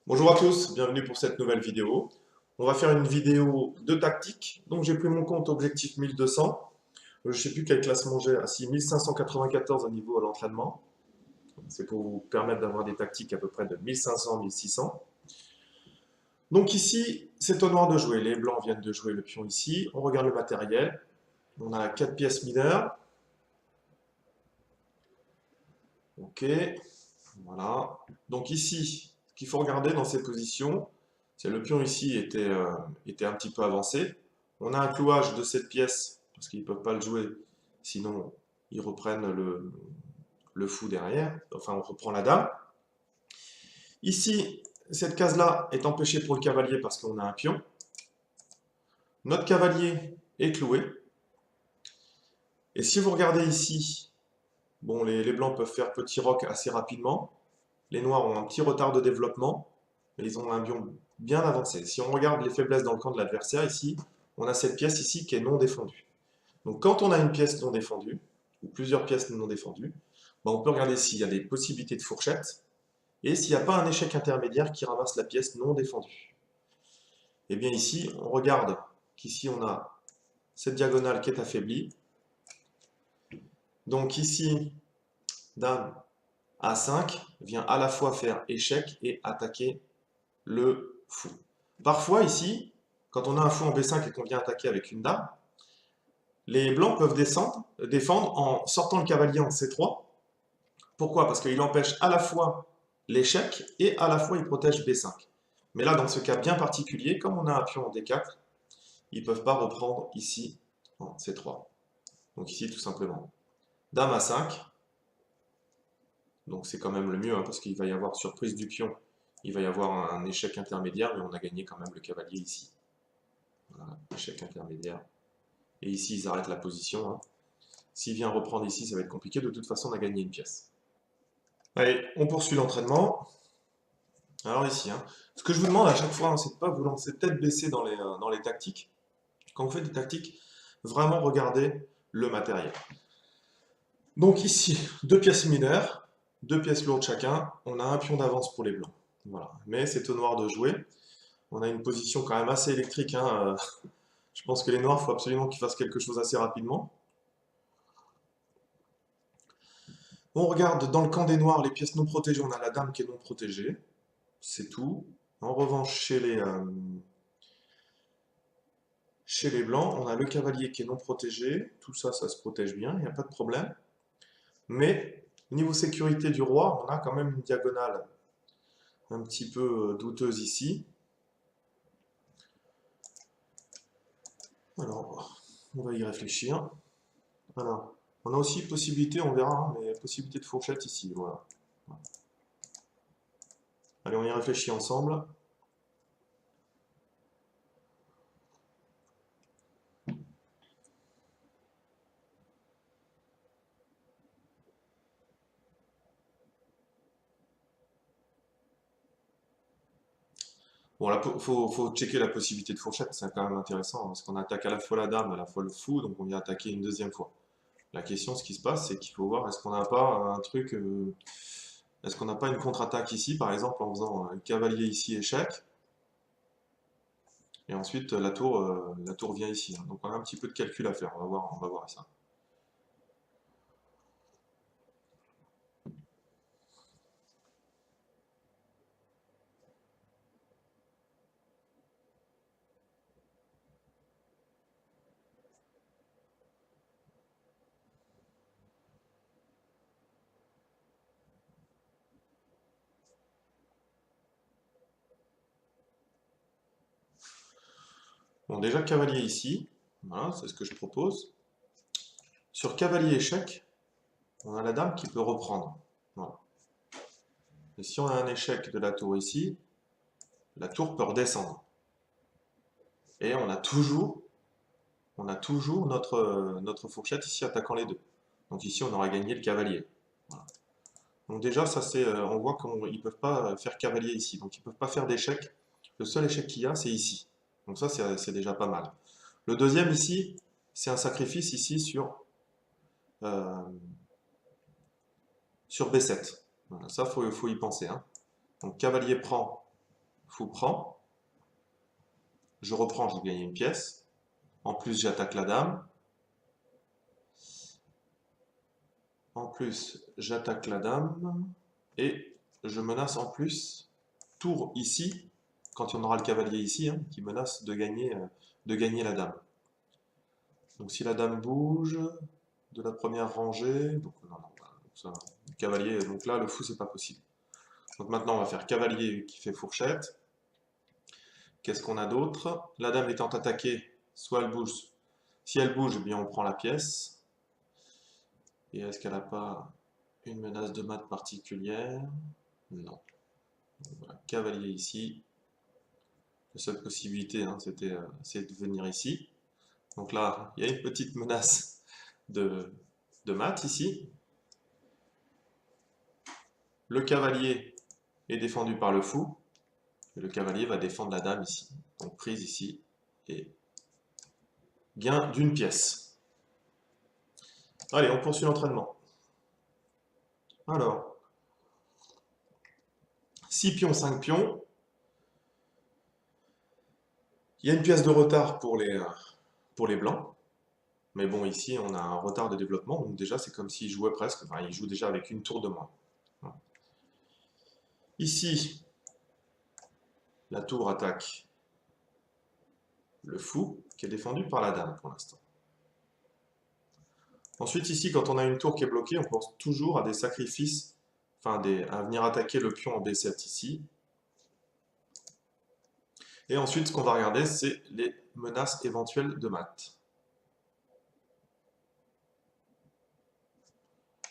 Bonjour à tous, bienvenue pour cette nouvelle vidéo. On va faire une vidéo de tactique. Donc j'ai pris mon compte objectif 1200. Je ne sais plus quelle classement j'ai. Ah si, 1594 au niveau de l'entraînement. C'est pour vous permettre d'avoir des tactiques à peu près de 1500-1600. Donc ici, c'est au noir de jouer. Les blancs viennent de jouer le pion ici. On regarde le matériel. On a 4 pièces mineures. Ok, voilà. Donc ici, ce qu'il faut regarder dans ces positions, c'est le pion ici était un petit peu avancé. On a un clouage de cette pièce, parce qu'ils ne peuvent pas le jouer, sinon ils reprennent le fou derrière, enfin on reprend la dame. Ici, cette case-là est empêchée pour le cavalier parce qu'on a un pion. Notre cavalier est cloué. Et si vous regardez ici, bon, les blancs peuvent faire petit roc assez rapidement. Les noirs ont un petit retard de développement, mais ils ont un pion bien avancé. Si on regarde les faiblesses dans le camp de l'adversaire, ici, on a cette pièce ici qui est non défendue. Donc quand on a une pièce non défendue, ou plusieurs pièces non défendues, ben, on peut regarder s'il y a des possibilités de fourchette, et s'il n'y a pas un échec intermédiaire qui ramasse la pièce non défendue. Et bien ici, on regarde qu'ici on a cette diagonale qui est affaiblie. Donc ici, dame A5 vient à la fois faire échec et attaquer le fou. Parfois ici, quand on a un fou en B5 et qu'on vient attaquer avec une dame, les blancs peuvent défendre en sortant le cavalier en C3. Pourquoi? Parce qu'il empêche à la fois l'échec et à la fois il protège B5. Mais là, dans ce cas bien particulier, comme on a un pion en D4, ils ne peuvent pas reprendre ici en C3. Donc ici, tout simplement, dame A5. Donc c'est quand même le mieux, hein, parce qu'il va y avoir surprise du pion. Il va y avoir un échec intermédiaire, mais on a gagné quand même le cavalier ici. Voilà, échec intermédiaire. Et ici, ils arrêtent la position, hein. S'il vient reprendre ici, ça va être compliqué. De toute façon, on a gagné une pièce. Allez, on poursuit l'entraînement. Alors ici, hein, ce que je vous demande à chaque fois, hein, c'est de ne pas vous lancer tête baissée dans les tactiques. Quand vous faites des tactiques, vraiment regardez le matériel. Donc ici, deux pièces mineures, deux pièces lourdes chacun. On a un pion d'avance pour les blancs. Voilà. Mais c'est au noir de jouer. On a une position quand même assez électrique, hein. Je pense que les noirs, il faut absolument qu'ils fassent quelque chose assez rapidement. On regarde dans le camp des noirs les pièces non protégées. On a la dame qui est non protégée. C'est tout. En revanche, chez les blancs, on a le cavalier qui est non protégé. Tout ça, ça se protège bien, il n'y a pas de problème. Mais niveau sécurité du roi, on a quand même une diagonale un petit peu douteuse ici. Alors, on va y réfléchir. Alors, on a aussi possibilité, on verra, hein, mais possibilité de fourchette ici, voilà. Allez, on y réfléchit ensemble. Bon, là, faut checker la possibilité de fourchette, c'est quand même intéressant, hein, parce qu'on attaque à la fois la dame, à la fois le fou, donc on vient attaquer une deuxième fois. La question, ce qui se passe, c'est qu'il faut voir, est-ce qu'on n'a pas un truc, est-ce qu'on n'a pas une contre-attaque ici, par exemple, en faisant un cavalier ici, échec, et ensuite la tour vient ici, hein. Donc on a un petit peu de calcul à faire, on va voir ça. Bon, déjà cavalier ici, voilà, c'est ce que je propose. Sur cavalier échec, on a la dame qui peut reprendre. Voilà. Et si on a un échec de la tour ici, la tour peut redescendre. Et on a toujours notre fourchette ici attaquant les deux. Donc ici, on aura gagné le cavalier. Voilà. Donc déjà, ça c'est, on voit qu'ils ne peuvent pas faire cavalier ici. Donc ils ne peuvent pas faire d'échec. Le seul échec qu'il y a, c'est ici. Donc ça, c'est déjà pas mal. Le deuxième ici, c'est un sacrifice ici euh, sur B7. Voilà, ça, faut y penser, hein. Donc cavalier prend, fou prend, je reprends, je gagne une pièce, en plus j'attaque la dame, et je menace en plus tour ici, quand on aura le cavalier ici, hein, qui menace de gagner la dame. Donc si la dame bouge de la première rangée, donc non, ça, le cavalier, donc là le fou c'est pas possible. Donc maintenant on va faire cavalier qui fait fourchette. Qu'est-ce qu'on a d'autre? La dame étant attaquée, soit elle bouge, si elle bouge, eh bien on prend la pièce. Et est-ce qu'elle n'a pas une menace de mat particulière? Non. Donc, voilà, cavalier ici. La seule possibilité, hein, c'est de venir ici. Donc là, il y a une petite menace de mat ici. Le cavalier est défendu par le fou. Et le cavalier va défendre la dame ici. Donc prise ici. Et gain d'une pièce. Allez, on poursuit l'entraînement. Alors, 6 pions, 5 pions. Il y a une pièce de retard pour les blancs. Mais bon, ici, on a un retard de développement. Donc déjà, c'est comme s'ils jouaient presque. Enfin, ils jouent déjà avec une tour de moins. Ici, la tour attaque le fou, qui est défendu par la dame pour l'instant. Ensuite, ici, quand on a une tour qui est bloquée, on pense toujours à des sacrifices, enfin à venir attaquer le pion en B7 ici. Et ensuite, ce qu'on va regarder, c'est les menaces éventuelles de mat.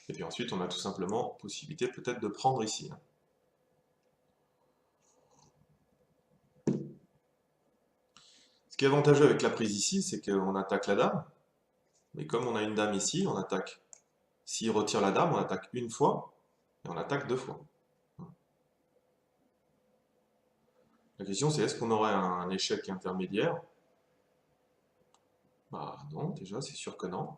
Et puis ensuite, on a tout simplement possibilité peut-être de prendre ici. Ce qui est avantageux avec la prise ici, c'est qu'on attaque la dame. Mais comme on a une dame ici, on attaque. S'il retire la dame, on attaque une fois, et on attaque 2 fois. La question, c'est est-ce qu'on aurait un échec intermédiaire? Bah non, déjà, c'est sûr que non.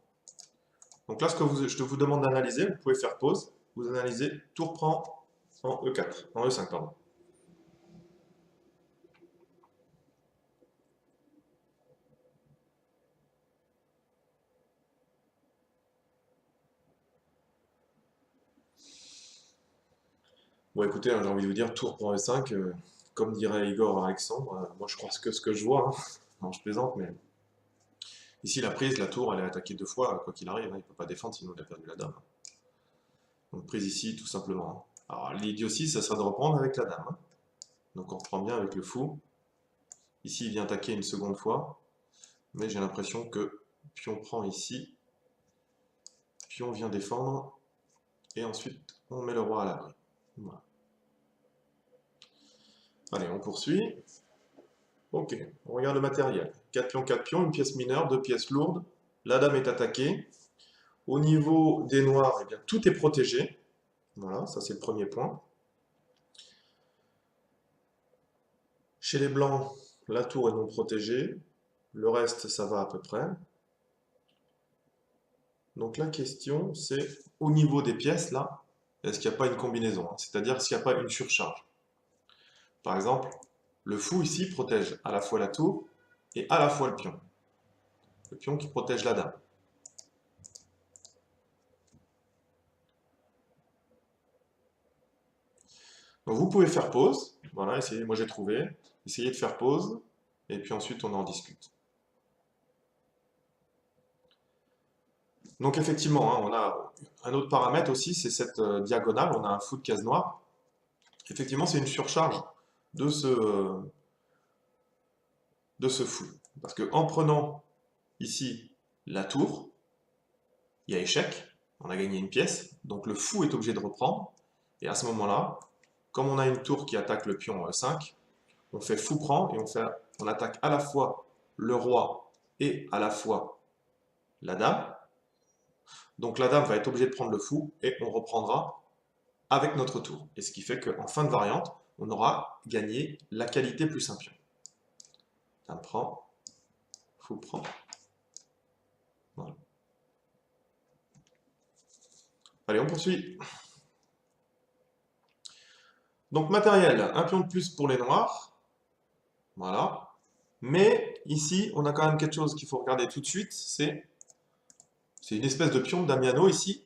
Donc là, ce que je vous demande d'analyser, vous pouvez faire pause. Vous analysez tour prend en E4, en E5, pardon. Bon, écoutez, hein, j'ai envie de vous dire, tour prend E5, comme dirait Igor Alexandre, moi je crois que ce que je vois, hein. Non, je plaisante, mais ici la prise, la tour, elle est attaquée 2 fois, quoi qu'il arrive, hein, il ne peut pas défendre sinon il a perdu la dame. Donc prise ici, tout simplement. Alors l'idiotie, ça serait de reprendre avec la dame. Donc on reprend bien avec le fou. Ici, il vient attaquer une seconde fois, mais j'ai l'impression que pion prend ici, pion vient défendre, et ensuite on met le roi à l'abri. Voilà. Allez, on poursuit. Ok, on regarde le matériel. 4 pions, une pièce mineure, 2 pièces lourdes. La dame est attaquée. Au niveau des noirs, eh bien, tout est protégé. Voilà, ça c'est le premier point. Chez les blancs, la tour est non protégée. Le reste, ça va à peu près. Donc la question, c'est au niveau des pièces, là, est-ce qu'il n'y a pas une combinaison? C'est-à-dire s'il n'y a pas une surcharge. Par exemple, le fou ici protège à la fois la tour et à la fois le pion. Le pion qui protège la dame. Donc vous pouvez faire pause, voilà, essayez, moi j'ai trouvé, essayez de faire pause, et puis ensuite on en discute. Donc effectivement, hein, on a un autre paramètre aussi, c'est cette diagonale, on a un fou de case noire. Effectivement, c'est une surcharge de ce fou. Parce qu'en prenant ici la tour, il y a échec, on a gagné une pièce, donc le fou est obligé de reprendre, et à ce moment-là, comme on a une tour qui attaque le pion 5, on fait fou prend et on attaque à la fois le roi et à la fois la dame. Donc la dame va être obligée de prendre le fou et on reprendra avec notre tour. Et ce qui fait qu'en fin de variante, on aura gagné la qualité plus un pion. Dame prend, fou prend. Voilà. Allez, on poursuit. Donc matériel, un pion de plus pour les noirs. Voilà. Mais ici, on a quand même quelque chose qu'il faut regarder tout de suite, c'est une espèce de pion de Damiano ici.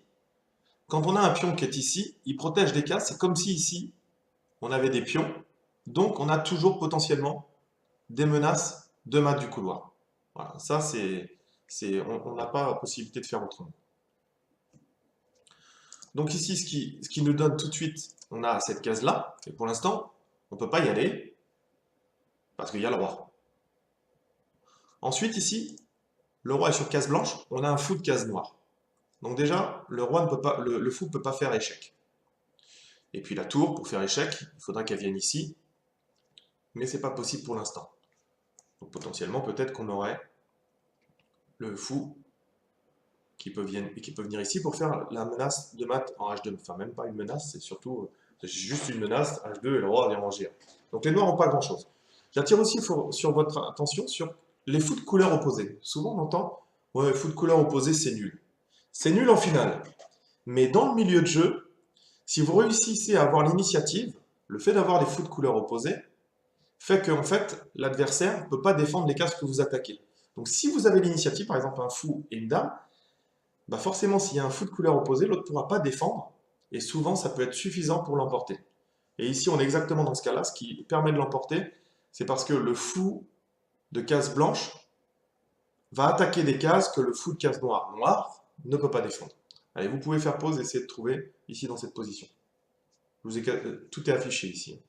Quand on a un pion qui est ici, il protège des cases, c'est comme si ici, on avait des pions. Donc, on a toujours potentiellement des menaces de mat du couloir. Voilà, ça, on n'a pas la possibilité de faire autrement. Donc ici, ce qui nous donne tout de suite, on a cette case-là, et pour l'instant, on ne peut pas y aller, parce qu'il y a le roi. Ensuite, ici, le roi est sur case blanche, on a un fou de case noire. Donc déjà, le roi ne peut pas, le fou ne peut pas faire échec. Et puis la tour, pour faire échec, il faudra qu'elle vienne ici, mais c'est pas possible pour l'instant. Donc potentiellement, peut-être qu'on aurait le fou qui peut venir ici pour faire la menace de mat en H2. Enfin, même pas une menace, c'est juste une menace, H2 et le roi vient en G1. Donc les noirs n'ont pas grand-chose. J'attire aussi sur votre attention sur les fous de couleur opposée. Souvent on entend, ouais, fou de couleur opposée, c'est nul. C'est nul en finale. Mais dans le milieu de jeu, si vous réussissez à avoir l'initiative, le fait d'avoir des fous de couleur opposée fait que en fait, l'adversaire ne peut pas défendre les cases que vous attaquez. Donc si vous avez l'initiative, par exemple un fou et une dame, bah forcément s'il y a un fou de couleur opposée, l'autre ne pourra pas défendre, et souvent ça peut être suffisant pour l'emporter. Et ici on est exactement dans ce cas-là, ce qui permet de l'emporter, c'est parce que le fou de case blanche va attaquer des cases que le fou de case noire ne peut pas défendre. Allez, vous pouvez faire pause et essayer de trouver ici dans cette position. Tout est affiché ici.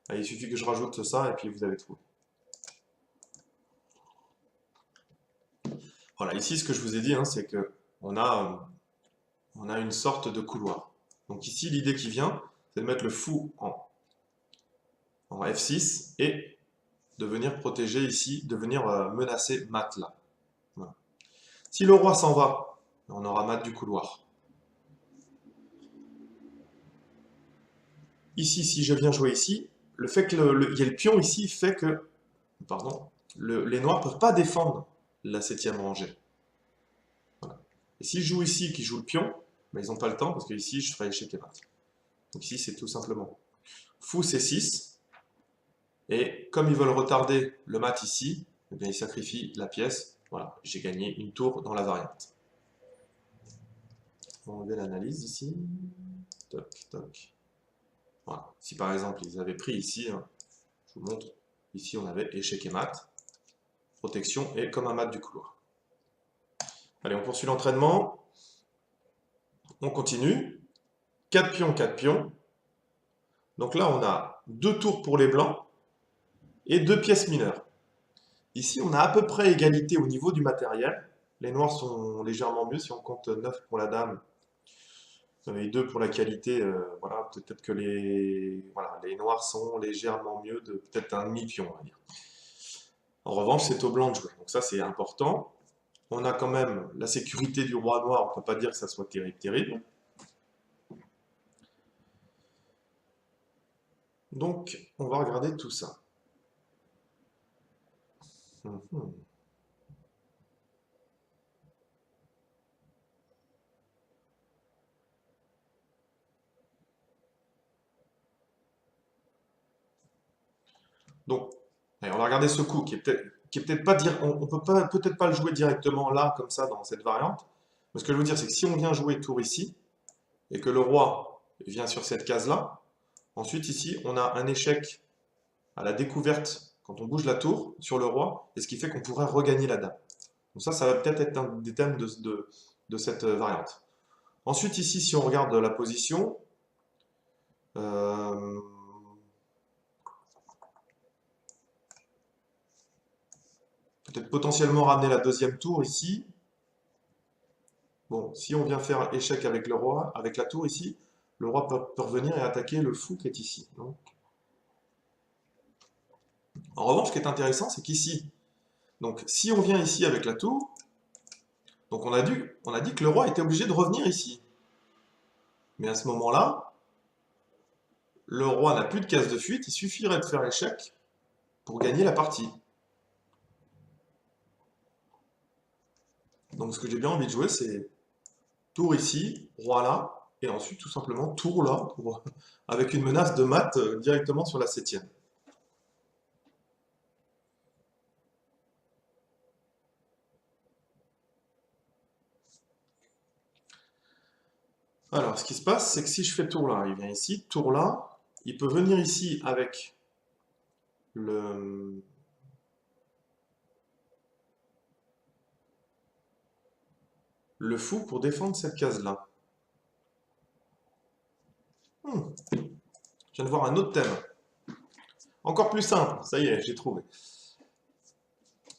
Allez, il suffit que je rajoute ça et puis vous avez trouvé. Voilà, ici ce que je vous ai dit, hein, c'est que on a une sorte de couloir. Donc ici, l'idée qui vient, c'est de mettre le fou en F6 et de venir protéger ici, de venir menacer mat là. Voilà. Si le roi s'en va, on aura mat du couloir. Ici, si je viens jouer ici, le fait qu'il y ait le pion ici fait que, pardon, les noirs ne peuvent pas défendre la 7e rangée. Voilà. Et si je joue ici, qui joue le pion, ben, ils n'ont pas le temps, parce que ici, je ferai échec et mat. Donc ici, c'est tout simplement fou C6, et comme ils veulent retarder le mat ici, eh bien, ils sacrifient la pièce. Voilà, j'ai gagné une tour dans la variante. On va enlever l'analyse ici. Toc, toc. Voilà. Si par exemple ils avaient pris ici, hein, je vous montre, ici on avait échec et mat, protection et comme un mat du couloir. Allez, on poursuit l'entraînement. On continue. 4 pions, 4 pions. Donc là, on a 2 tours pour les blancs et 2 pièces mineures. Ici, on a à peu près égalité au niveau du matériel. Les noirs sont légèrement mieux si on compte 9 pour la dame et 2 pour la qualité. Voilà, peut-être que les noirs sont légèrement mieux de peut-être un demi-pion, on va dire. En revanche, c'est au blanc de jouer. Donc ça, c'est important. On a quand même la sécurité du roi noir. On ne peut pas dire que ça soit terrible, terrible. Donc, on va regarder tout ça. Donc, allez, on va regarder ce coup qui est peut-être pas dire, on peut peut-être pas le jouer directement là, comme ça, dans cette variante. Mais ce que je veux dire, c'est que si on vient jouer tour ici, et que le roi vient sur cette case-là, ensuite ici, on a un échec à la découverte quand on bouge la tour sur le roi, et ce qui fait qu'on pourrait regagner la dame. Donc ça va peut-être être un des thèmes de cette variante. Ensuite ici, si on regarde la position, peut-être potentiellement ramener la deuxième tour ici. Bon, si on vient faire échec avec le roi, avec la tour ici, le roi peut revenir et attaquer le fou qui est ici. Donc. En revanche, ce qui est intéressant, c'est qu'ici, donc si on vient ici avec la tour, donc on a dit que le roi était obligé de revenir ici. Mais à ce moment-là, le roi n'a plus de case de fuite, il suffirait de faire échec pour gagner la partie. Donc ce que j'ai bien envie de jouer, c'est tour ici, roi là, et ensuite tout simplement tour là, avec une menace de mat directement sur la 7e. Alors, ce qui se passe, c'est que si je fais tour là, il vient ici, tour là, il peut venir ici avec le fou pour défendre cette case-là. Je viens de voir un autre thème. Encore plus simple, ça y est, j'ai trouvé.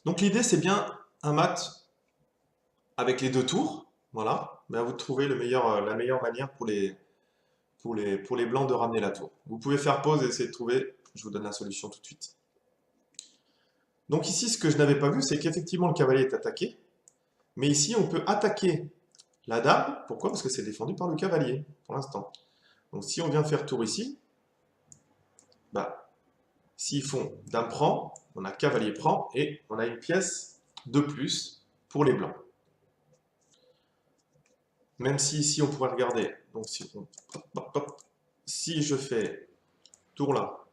Donc l'idée, c'est bien un mat avec les deux tours, voilà. Mais à vous de trouver la meilleure manière pour les blancs de ramener la tour. Vous pouvez faire pause et essayer de trouver, je vous donne la solution tout de suite. Donc ici, ce que je n'avais pas vu, c'est qu'effectivement le cavalier est attaqué, mais ici, on peut attaquer la dame. Pourquoi? Parce que c'est défendu par le cavalier, pour l'instant. Donc si on vient faire tour ici, bah, s'ils font dame prend, on a cavalier prend, et on a une pièce de plus pour les blancs. Même si ici, on pourrait regarder, donc si je fais tour là,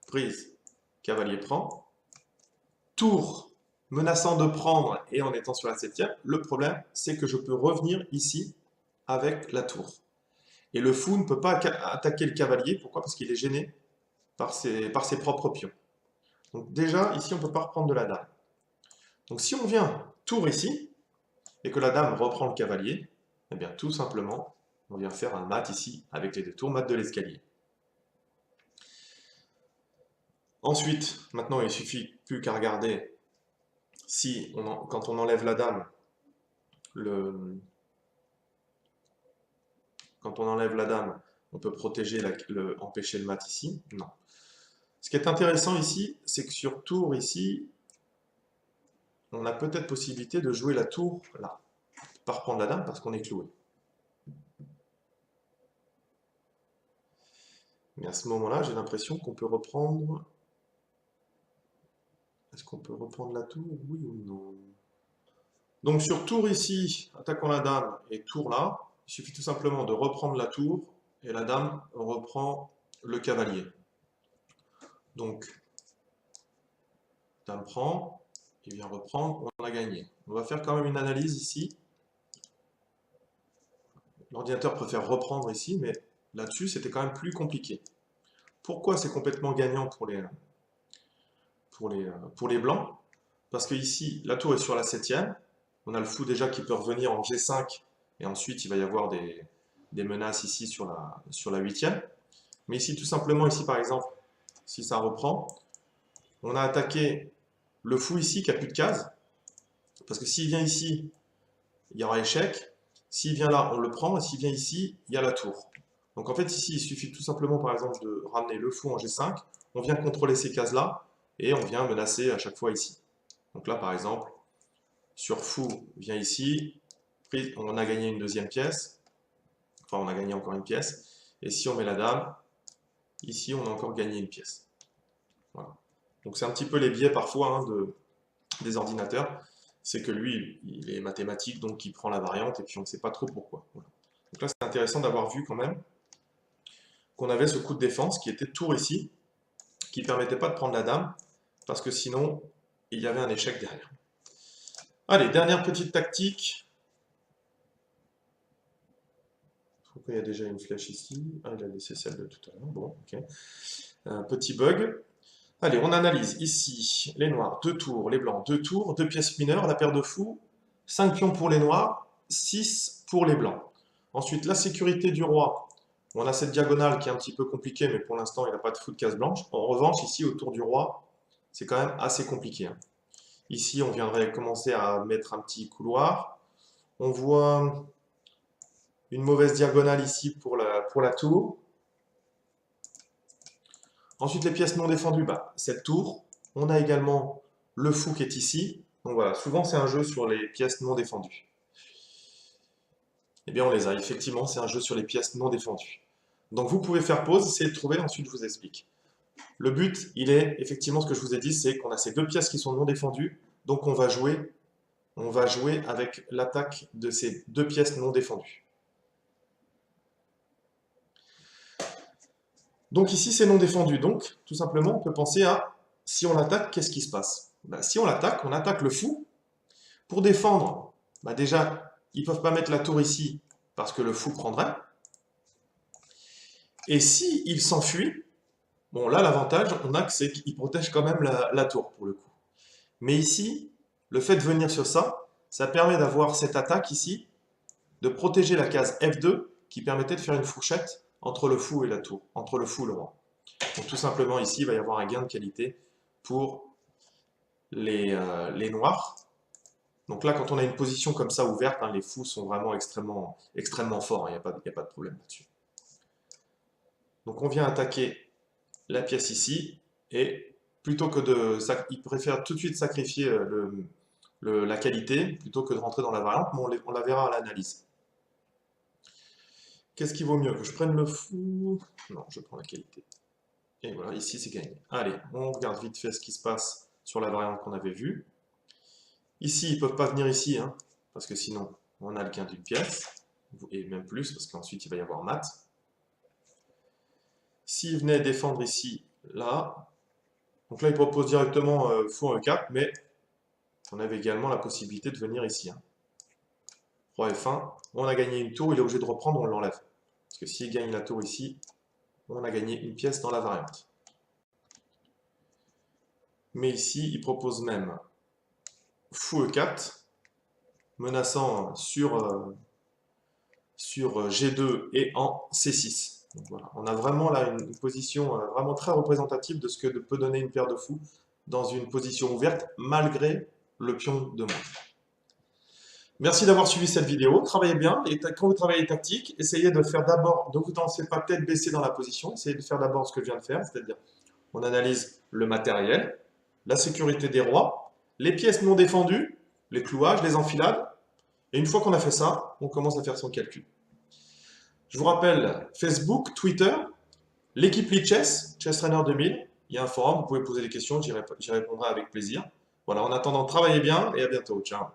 prise, cavalier prend, tour menaçant de prendre et en étant sur la 7e, le problème, c'est que je peux revenir ici avec la tour. Et le fou ne peut pas attaquer le cavalier. Pourquoi? Parce qu'il est gêné par ses propres pions. Donc déjà, ici, on ne peut pas reprendre de la dame. Donc si on vient tour ici, et que la dame reprend le cavalier, eh bien tout simplement, on vient faire un mat ici, avec les deux tours, mat de l'escalier. Ensuite, maintenant, il suffit plus qu'à regarder si, quand on enlève la dame, quand on enlève la dame, on peut protéger, empêcher le mat ici. Non. Ce qui est intéressant ici, c'est que sur tour ici, on a peut-être possibilité de jouer la tour là. Pas reprendre la dame parce qu'on est cloué. Mais à ce moment-là, j'ai l'impression qu'on peut reprendre... Est-ce qu'on peut reprendre la tour? Oui ou non? Donc sur tour ici, attaquant la dame et tour là, il suffit tout simplement de reprendre la tour et la dame reprend le cavalier. Donc, dame prend, il vient reprendre, on a gagné. On va faire quand même une analyse ici. L'ordinateur préfère reprendre ici, mais là-dessus, c'était quand même plus compliqué. Pourquoi c'est complètement gagnant pour les blancs? Parce que ici, la tour est sur la 7e. On a le fou déjà qui peut revenir en G5, et ensuite il va y avoir des menaces ici sur la 8e. Mais ici, tout simplement, ici par exemple, si ça reprend, on a attaqué le fou ici qui a plus de cases, parce que s'il vient ici, il y aura échec. S'il vient là, on le prend, et s'il vient ici, il y a la tour. Donc en fait, ici, il suffit tout simplement, par exemple, de ramener le fou en G5, on vient contrôler ces cases-là, et on vient menacer à chaque fois ici. Donc là, par exemple, sur fou, vient ici, on a gagné une deuxième pièce, enfin, on a gagné encore une pièce, et si on met la dame, ici, on a encore gagné une pièce. Voilà. Donc c'est un petit peu les biais parfois hein, des ordinateurs, c'est que lui, il est mathématique, donc il prend la variante, et puis on ne sait pas trop pourquoi. Voilà. Donc là, c'est intéressant d'avoir vu quand même qu'on avait ce coup de défense qui était tour ici, qui ne permettait pas de prendre la dame, parce que sinon, il y avait un échec derrière. Allez, dernière petite tactique. Pourquoi il y a déjà une flèche ici? Ah, il a laissé celle de tout à l'heure. Bon, ok. Un petit bug. Allez, on analyse ici les noirs, 2 tours, les blancs, 2 tours, 2 pièces mineures, la paire de fous, 5 pions pour les noirs, 6 pour les blancs. Ensuite, la sécurité du roi. On a cette diagonale qui est un petit peu compliquée, mais pour l'instant, il n'a pas de fou de case blanche. En revanche, ici, autour du roi, c'est quand même assez compliqué. Hein. Ici, on viendrait commencer à mettre un petit couloir. On voit une mauvaise diagonale ici pour la tour. Ensuite, les pièces non défendues, bah, cette tour. On a également le fou qui est ici. Donc voilà, souvent c'est un jeu sur les pièces non défendues. Eh bien, on les a. Effectivement, c'est un jeu sur les pièces non défendues. Donc vous pouvez faire pause, essayer de trouver, ensuite je vous explique. Le but, il est, effectivement, ce que je vous ai dit, c'est qu'on a ces 2 pièces qui sont non défendues. Donc on va jouer avec l'attaque de ces 2 pièces non défendues. Donc ici, c'est non défendu. Donc, tout simplement, on peut penser à, si on l'attaque, qu'est-ce qui se passe? Ben, si on attaque le fou. Pour défendre, ben déjà, ils ne peuvent pas mettre la tour ici, parce que le fou prendrait. Et si il s'enfuit, bon là l'avantage, on a que c'est qu'il protège quand même la tour pour le coup. Mais ici, le fait de venir sur ça, ça permet d'avoir cette attaque ici, de protéger la case F2 qui permettait de faire une fourchette entre le fou et la tour, entre le fou et le roi. Donc tout simplement ici, il va y avoir un gain de qualité pour les noirs. Donc là, quand on a une position comme ça ouverte, hein, les fous sont vraiment extrêmement forts, il n'y a pas de problème là-dessus. Donc on vient attaquer la pièce ici, et plutôt que de... il préfère tout de suite sacrifier la qualité, plutôt que de rentrer dans la variante, mais on la verra à l'analyse. Qu'est-ce qui vaut mieux? Que je prenne le fou? Non, je prends la qualité. Et voilà, ici c'est gagné. Allez, on regarde vite fait ce qui se passe sur la variante qu'on avait vue. Ici, ils ne peuvent pas venir ici, hein, parce que sinon, on a le gain d'une pièce, et même plus, parce qu'ensuite, il va y avoir mat. S'ils venaient défendre ici, là, donc là, ils proposent directement fou en E4, mais on avait également la possibilité de venir ici. Hein. Roi F1, on a gagné une tour, il est obligé de reprendre, on l'enlève. Parce que s'il gagne la tour ici, on a gagné une pièce dans la variante. Mais ici, il propose même fou E4, menaçant sur G2 et en C6. Donc voilà. On a vraiment là une position vraiment très représentative de ce que peut donner une paire de fous dans une position ouverte, malgré le pion de monte. Merci d'avoir suivi cette vidéo. Travaillez bien. Et quand vous travaillez tactique, essayez de faire d'abord, ne vous lancez pas tête baissée dans la position, essayez de faire d'abord ce que je viens de faire, c'est-à-dire on analyse le matériel, la sécurité des rois, les pièces non défendues, les clouages, les enfilades, et une fois qu'on a fait ça, on commence à faire son calcul. Je vous rappelle Facebook, Twitter, l'équipe Lichess, Chess Trainer 2000, il y a un forum, vous pouvez poser des questions, j'y répondrai avec plaisir. Voilà, en attendant, travaillez bien et à bientôt. Ciao.